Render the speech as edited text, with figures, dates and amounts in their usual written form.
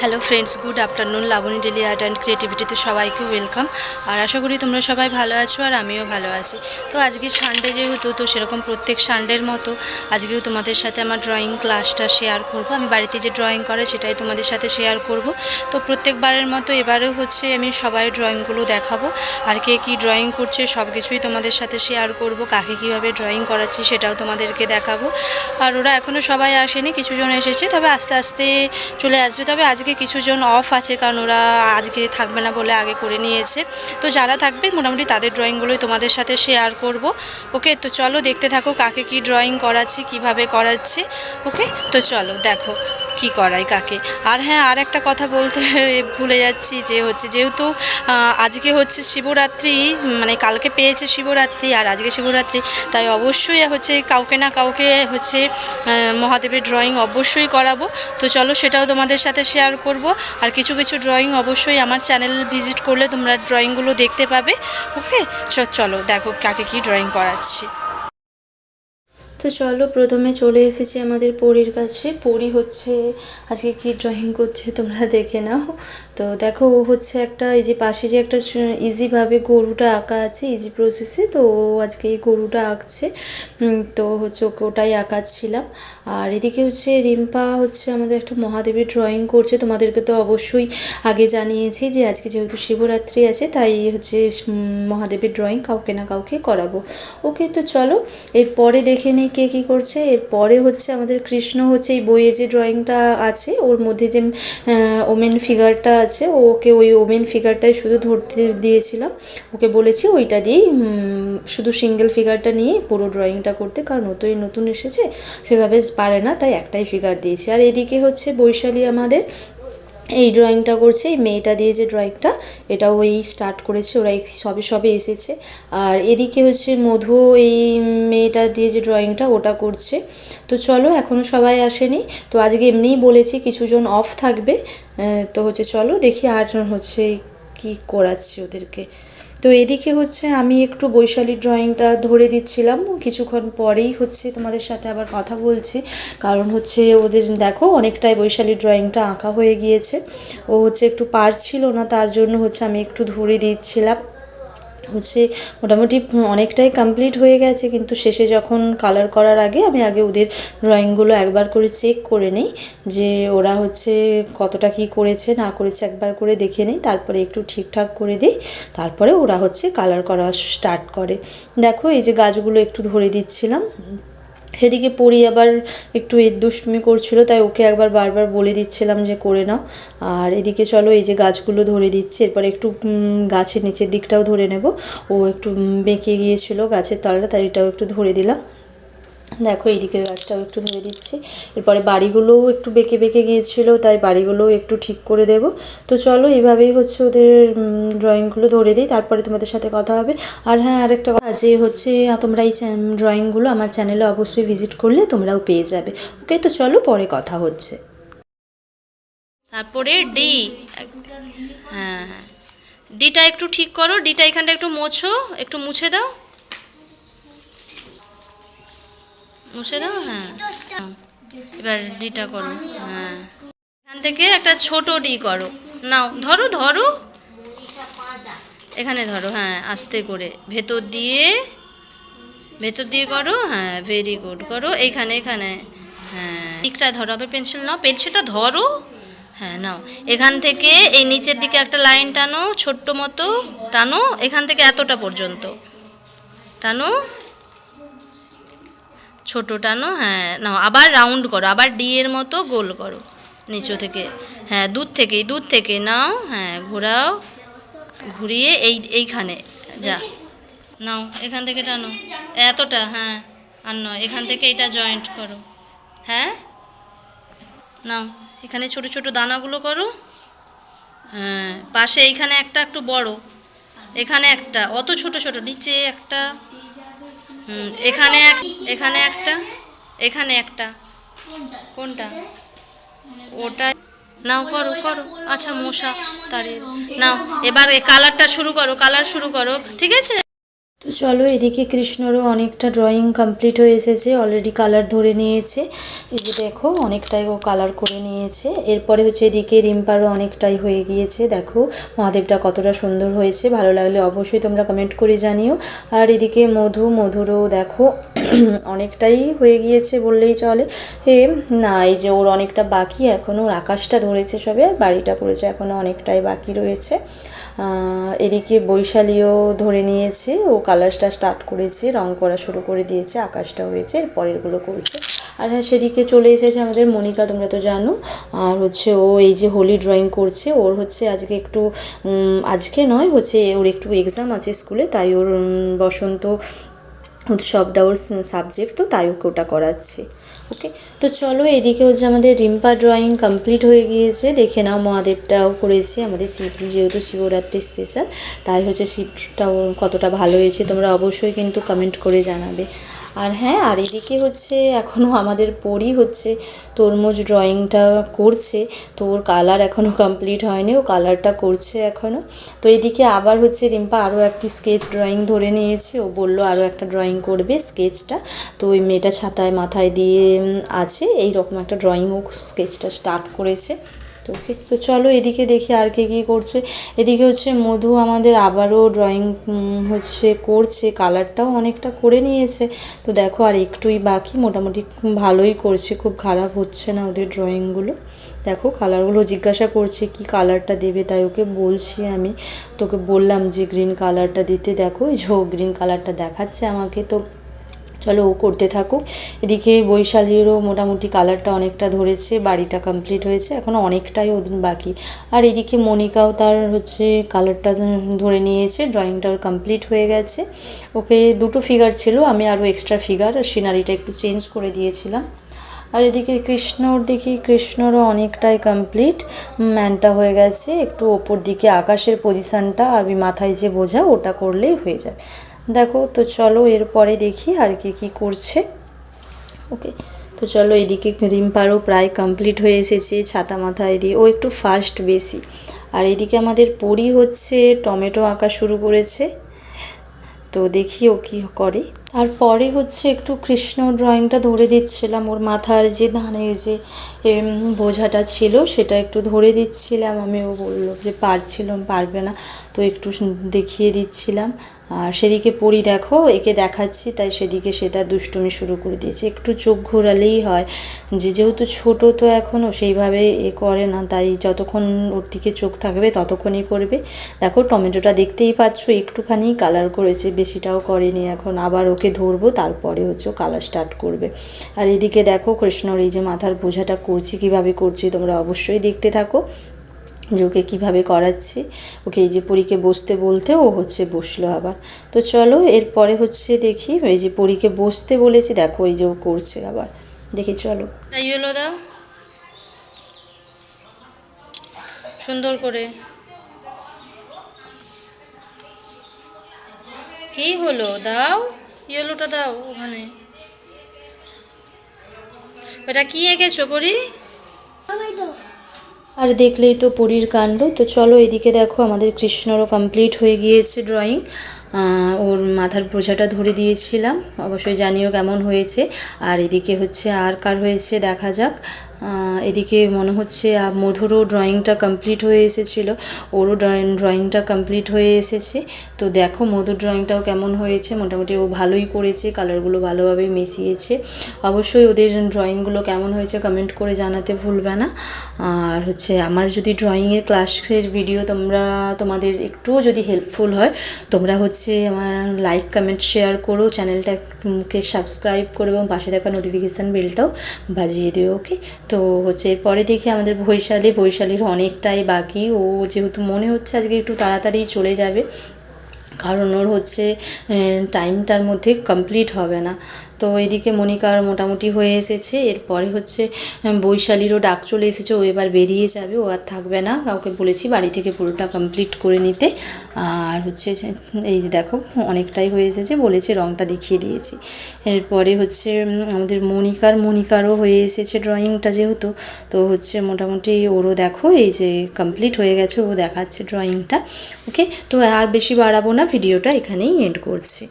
Hello friends, good afternoon. Laboni daily art and ক্রিয়েটিভিটিতে সবাইকে welcome. আর আশা করি তোমরা সবাই ভালো আছো আর আমিও ভালো আছি। তো আজকে সানডে যেহেতু, তো সেরকম প্রত্যেক সানডের মতো আজকেও তোমাদের সাথে আমার ড্রয়িং ক্লাসটা শেয়ার করব। আমি বাড়িতে যে ড্রয়িং করে সেটাই তোমাদের সাথে শেয়ার করব। তো প্রত্যেকবারের মতো এবারেও হচ্ছে আমি সবাই ড্রয়িংগুলো দেখাবো, আর কে কী ড্রয়িং করছে সব কিছুই তোমাদের সাথে শেয়ার করব। কাকে কীভাবে ড্রয়িং করাচ্ছি সেটাও তোমাদেরকে দেখাবো। আর ওরা এখনও সবাই আসেনি, কিছুজন এসেছে, তবে আস্তে আস্তে চলে আসবে। তবে আজকে কিছুজন অফ আছে, কারণ ওরা আজকে থাকবে না বলে আগে করে নিয়েছে। তো যারা থাকবে মোটামুটি তাদের ড্রয়িংগুলোই তোমাদের সাথে শেয়ার করব। ওকে, তো চলো দেখতে থাকো কাকে কি ড্রয়িং করাচ্ছি, কিভাবে করাচ্ছে। ওকে, তো চলো দেখো কি করাই কাকে। আর হ্যাঁ, আর একটা কথা বলতে ভুলে যাচ্ছি, যে হচ্ছে যেহেতু আজকে হচ্ছে শিবরাত্রি, মানে কালকে পেয়েছে শিবরাত্রি আর আজকে শিবরাত্রি, তাই অবশ্যই হচ্ছে কাউকে না কাউকে হচ্ছে মহাদেবের ড্রয়িং অবশ্যই করাবো। তো চলো সেটাও তোমাদের সাথে শেয়ার করব। আর কিছু কিছু ড্রয়িং অবশ্যই আমার চ্যানেল ভিজিট করলে তোমরা ড্রয়িংগুলো দেখতে পাবে। ওকে, চলো দেখো কাকে কি ড্রয়িং করাচ্ছি। তো চলো, প্রথমে চলে এসেছি আমাদের পরীর কাছে। পরী হচ্ছে আজকে কি ড্রয়িং করছে তোমরা দেখে নাও। তো দেখো, ও হচ্ছে একটা, এই যে পাশে যে একটা ইজিভাবে গরুটা আঁকা আছে ইজি প্রসেসে, তো ও আজকে এই গরুটা আঁকছে। তো হচ্ছে ওকে ওটাই আঁকাচ্ছিলাম। আর এদিকে হচ্ছে রিম্পা হচ্ছে আমাদের একটা মহাদেবের ড্রয়িং করছে। তোমাদেরকে তো অবশ্যই আগে জানিয়েছি যে আজকে যেহেতু শিবরাত্রি আছে, তাই হচ্ছে মহাদেবের ড্রয়িং কাউকে না কাউকে করাবো। ওকে, তো চলো এরপরে দেখে নিই কে কী করছে। এরপরে হচ্ছে আমাদের কৃষ্ণ হচ্ছে এই বইয়ে যে ড্রয়িংটা আছে ওর মধ্যে যে ওমেন ফিগারটা আছে, ওকে ওই ওমেন ফিগারটাই শুধু ধরতে দিয়েছিলাম। ওকে বলেছি ওইটা দিয়েই শুধু সিঙ্গেল ফিগারটা নিয়ে পুরো ড্রয়িংটা করতে, কারণ ও তো এই নতুন এসেছে, সেভাবে পারে না, তাই একটাই ফিগার দিয়েছি। আর এদিকে হচ্ছে বৈশালী আমাদের এই ড্রয়িংটা করছে, এই মেয়েটা দিয়ে যে ড্রয়িংটা, এটা ওই স্টার্ট করেছে, ওরা সবে সবে এসেছে। আর এদিকে হচ্ছে মধু এই মেয়েটা দিয়ে যে ড্রয়িংটা ওটা করছে। তো চলো, এখনও সবাই আসেনি, তো আজকে এমনিই বলেছি কিছুজন অফ থাকবে। তো হচ্ছে চলো দেখি আর হচ্ছে কি করাচ্ছি ওদেরকে। তো এদিকে হচ্ছে আমি একটু বৈশালীর ড্রয়িংটা ধরে দিচ্ছিলাম, কিছুক্ষণ পরেই হচ্ছে তোমাদের সাথে আবার কথা বলছি। কারণ হচ্ছে ওদের দেখো অনেকটাই বৈশালীর ড্রয়িংটা আঁকা হয়ে গিয়েছে। ও হচ্ছে একটু পারছিল না, তার জন্য হচ্ছে আমি একটু ধরে দিচ্ছিলাম। হচ্ছে মোটামুটি অনেকটাই কমপ্লিট হয়ে গেছে, কিন্তু শেষে যখন কালার করার আগে আমি আগে ওদের ড্রয়িংগুলো একবার করে চেক করে নিই, যে ওরা হচ্ছে কতটা কি করেছে না করেছে, একবার করে দেখে নিই, তারপরে একটু ঠিকঠাক করে দিই, তারপরে ওরা হচ্ছে কালার করা স্টার্ট করে। দেখো এই যে গাছগুলো একটু ধরে দিচ্ছিলাম। সেদিকে পড়ি আবার একটু দুষ্টুমি করছিল, তাই ওকে একবার বারবার বলে দিচ্ছিলাম যে করে নাও। আর এদিকে চলো এই যে গাছগুলো ধরে দিচ্ছি, এরপর একটু গাছের নিচের দিকটাও ধরে নেব। ও একটু বেঁকে গিয়েছিল গাছের তলাটা, তাই এটাও একটু ধরে দিলাম। দেখো এইদিকের গাছটাও একটু ধরে দিচ্ছি। এরপরে বাড়িগুলোও একটু বেঁকে বেঁকে গিয়েছিল, তাই বাড়িগুলোও একটু ঠিক করে দেব। তো চলো এইভাবেই হচ্ছে ওদের ড্রয়িংগুলো ধরে দিই, তারপরে তোমাদের সাথে কথা হবে। আর হ্যাঁ, আরেকটা কথা যে হচ্ছে তোমরা এই ড্রয়িংগুলো আমার চ্যানেলে অবশ্যই ভিজিট করলে তোমরাও পেয়ে যাবে। ওকে, তো চলো পরে কথা হচ্ছে। তারপরে ডি, হ্যাঁ হ্যাঁ, ডিটা একটু ঠিক করো, ডিটা এখানটা একটু মোছো, একটু মুছে দাও, মুছে দাও। হ্যাঁ, এবার ডিটা করো। হ্যাঁ, এখান থেকে একটা ছোট ডি করো। নাও ধরো ধরো, এখানে ধরো, হ্যাঁ আস্তে করে ভেতর দিয়ে, ভেতর দিয়ে করো। হ্যাঁ, ভেরি গুড, করো এইখানে এখানে। হ্যাঁ, দিকটা ধরো, আবার পেন্সিল নাও, পেন্সিলটা ধরো। হ্যাঁ নাও, এখান থেকে এই নিচের দিকে একটা লাইন টানো, ছোট্ট মতো টানো, এখান থেকে এতটা পর্যন্ত টানো, ছোট টানো। হ্যাঁ নাও, আবার রাউন্ড করো, আবার ডি এর মতো গোল করো নিচু থেকে। হ্যাঁ, দূর থেকে নাও। হ্যাঁ, ঘোরাও, ঘুরিয়ে এইখানে যা, নাও এখান থেকে টানো এতটা। হ্যাঁ, আর নয়, এখান থেকে এটা জয়েন্ট করো। হ্যাঁ নাও, এখানে ছোট ছোট দানাগুলো করো। হ্যাঁ, পাশে এইখানে একটা একটু বড়, এখানে একটা, অত ছোট ছোট, নিচে একটা। এখানে এখানে একটা, এখানে একটা। কোনটা? ওটা। নাও করো করো, আচ্ছা মশা তাড়িয়ে নাও। এবার এই কালারটা শুরু করো, কালার শুরু করো, ঠিক আছে। তো চলো, এদিকে কৃষ্ণরও অনেকটা ড্রয়িং কমপ্লিট হয়ে এসেছে, অলরেডি কালার ধরে নিয়েছে। এই যে দেখো অনেকটাই ও কালার করে নিয়েছে। এরপরে হচ্ছে এদিকে রিম্পারও অনেকটাই হয়ে গিয়েছে। দেখো মহাদেবটা কতটা সুন্দর হয়েছে, ভালো লাগলে অবশ্যই তোমরা কমেন্ট করে জানিও। আর এদিকে মধুরও দেখো অনেকটাই হয়ে গিয়েছে বললেই চলে। না, এই যে ওর অনেকটা বাকি এখনও, ওর আকাশটা ধরেছে সবে, আর বাড়িটা করেছে, এখনও অনেকটাই বাকি রয়েছে। এদিকে বৈশালীও ধরে নিয়েছে, ও কালারটা স্টার্ট করেছে, রং করা শুরু করে দিয়েছে, আকাশটা হয়েছে, এর পরেরগুলো করছে। আর হ্যাঁ, সেদিকে চলে এসেছে আমাদের মনিকা, তোমরা তো জানো। আর হচ্ছে ও এই যে হোলি ড্রয়িং করছে, ওর হচ্ছে আজকে একটু আজকে নয়, হচ্ছে ওর একটু এক্সাম আছে স্কুলে, তাই ওর বসন্ত উৎসবটা ওর সাবজেক্ট, তো তাই ওকে ওটা করাচ্ছে। ওকে, তো চলো, এদিকে হচ্ছে আমাদের রিম্পা ড্রয়িং কমপ্লিট হয়ে গিয়েছে। দেখে নাও মহাদেবটাও করেছে, আমাদের শিবজি যেহেতু শিবরাত্রি স্পেশাল, তাই হচ্ছে শিবটাও কতটা ভালো হয়েছে তোমরা অবশ্যই কিন্তু কমেন্ট করে জানাবে। আর হ্যাঁ, আর এদিকে হচ্ছে এখনও আমাদের পরি হচ্ছে তরমুজ ড্রয়িংটা করছে, তো ওর কালার এখনও কমপ্লিট হয়নি, ও কালারটা করছে এখনও। তো এদিকে আবার হচ্ছে রিম্পা আরও একটি স্কেচ ড্রয়িং ধরে নিয়েছে, ও বলল আরও একটা ড্রয়িং করবে স্কেচটা। তো ওই মেয়েটা ছাতায় মাথায় দিয়ে আছে, এই রকম একটা ড্রয়িং ও স্কেচটা স্টার্ট করেছে। তো ওকে, তো চলো এদিকে দেখি আর কে কী করছে। এদিকে হচ্ছে মধু আমাদের আবারও ড্রয়িং হচ্ছে করছে, কালারটাও অনেকটা করে নিয়েছে। তো দেখো আর একটুই বাকি, মোটামুটি ভালোই করছে, খুব খারাপ হচ্ছে না ওদের ড্রয়িংগুলো। দেখো কালারগুলো জিজ্ঞাসা করছে কি কালারটা দেবে, তাই ওকে বলছি, আমি তোকে বললাম যে গ্রিন কালারটা দিতে। দেখো এই যে ও গ্রিন কালারটা দেখাচ্ছে আমাকে, তো চলো ও করতে থাকুক। এদিকে বৈশালীরও মোটামুটি কালারটা অনেকটা ধরেছে, বাড়িটা কমপ্লিট হয়েছে, এখনও অনেকটাই ওদের বাকি। আর এদিকে মনিকাও তার হচ্ছে কালারটা ধরে নিয়েছে, ড্রয়িংটাও কমপ্লিট হয়ে গেছে। ওকে দুটো ফিগার ছিল, আমি আরও এক্সট্রা ফিগার আর সিনারিটা একটু চেঞ্জ করে দিয়েছিলাম। আর এদিকে কৃষ্ণরও অনেকটাই কমপ্লিট, ম্যানটা হয়ে গেছে, একটু ওপর দিকে আকাশের পজিশানটা আর মাথায় যে বোঝা ওটা করলেই হয়ে যায়। দেখো, তো চলো এরপরে দেখি আর কি করছে। ওকে, তো চলো এদিকে রিম্পারও প্রায় কমপ্লিট হয়ে এসেছে, ছাতা মাথায় দিয়ে, ও একটু ফাস্ট বেশি। আর এদিকে আমাদের পরি হচ্ছে টমেটো আঁকা শুরু করেছে, তো দেখি ও কী করে। আর পরে হচ্ছে একটু কৃষ্ণ ড্রয়িংটা ধরে দিচ্ছিলাম, ওর মাথার যে ধানের যে বোঝাটা ছিল সেটা একটু ধরে দিচ্ছিলাম আমি। ও বললো যে পারবে না, তো একটু দেখিয়ে দিচ্ছিলাম। আর সেদিকে পরি দেখো, একে দেখাচ্ছি তাই সেদিকে সে তার দুষ্টুমি শুরু করে দিয়েছে, একটু চোখ ঘোরালেই হয়, যেহেতু ছোটো তো এখনও সেইভাবে করে না, তাই যতক্ষণ ওর দিকে চোখ থাকবে ততক্ষণই করবে। দেখো টমেটোটা দেখতেই পাচ্ছ একটুখানি কালার করেছে, বেশিটাও করেনি। এখন আবার ওকে ধরবো, তারপরে হচ্ছে ও কালার স্টার্ট করবে। আর এদিকে দেখো কৃষ্ণর এই যে মাথার বোঝাটা করছি, কীভাবে করছি তোমরা অবশ্যই দেখতে থাকো যে ওকে কীভাবে করাচ্ছি। ওকে এই যে পরীকে বসতে বলতে ও হচ্ছে বসলো আবার। তো চলো এরপরে হচ্ছে দেখি, এই যে পরীকে বসতে বলেছি, দেখো এই যে ও করছে আবার, দেখি চলো। এই হলো, দাও সুন্দর করে, কি হলো, দাও ইয়েলোটা দাও ওখানে। ওটা কি এঁকেছো পরি? আর দেখলেই তো পরীর কাণ্ড। তো চলো এদিকে দেখো আমাদের কৃষ্ণরও কমপ্লিট হয়ে গিয়েছে ড্রয়িং, ওর মাথার বোঝাটা ধরে দিয়েছিলাম, অবশ্যই জানিও কেমন হয়েছে। আর এদিকে হচ্ছে আর কার হয়েছে দেখা যাক। এদিকে মনে হচ্ছে মধুরও ড্রয়িংটা কমপ্লিট হয়ে এসেছিলো, ওরও ড্রয়িংটা কমপ্লিট হয়ে এসেছে। তো দেখো মধুর ড্রয়িংটাও কেমন হয়েছে, মোটামুটি ও ভালোই করেছে, কালারগুলো ভালোভাবে মিশিয়েছে। অবশ্যই ওদের ড্রয়িংগুলো কেমন হয়েছে কমেন্ট করে জানাতে ভুলবে না। আর হচ্ছে আমার যদি ড্রয়িংয়ের ক্লাসের ভিডিও তোমাদের একটুও যদি হেল্পফুল হয়, তোমরা হচ্ছে আমার লাইক কমেন্ট শেয়ার করো, চ্যানেলটাকে সাবস্ক্রাইব করো এবং পাশে থাকা নোটিফিকেশান বেলটাও বাজিয়ে দিও। ওকে, তো হচ্ছে এরপরে দেখি আমাদের বৈশালীর অনেকটাই বাকি, ও যেহেতু মনে হচ্ছে আজকে একটু তাড়াতাড়ি চলে যাবে, কারণ ওর হচ্ছে টাইমটার মধ্যে কমপ্লিট হবে না। তো এদিকে মনিকার মোটামুটি হয়ে এসেছে। এরপরে হচ্ছে বৈশালীরও ডাক চলে এসেছে, ও এবার বেরিয়ে যাবে, ও আর থাকবে না। কাউকে বলেছি বাড়ি থেকে পুরোটা কমপ্লিট করে নিতে। আর হচ্ছে এই দেখো অনেকটাই হয়ে এসেছে, বলেছে রঙটা দেখিয়ে দিয়েছি। এরপরে হচ্ছে আমাদের মনিকারও হয়ে এসেছে ড্রয়িংটা যেহেতু, তো হচ্ছে মোটামুটি ওরও দেখো এই যে কমপ্লিট হয়ে গেছে, ও দেখাচ্ছে ড্রয়িংটা। ওকে, তো আর বেশি বাড়াবো না, ভিডিওটা এখানেই এন্ড করছি।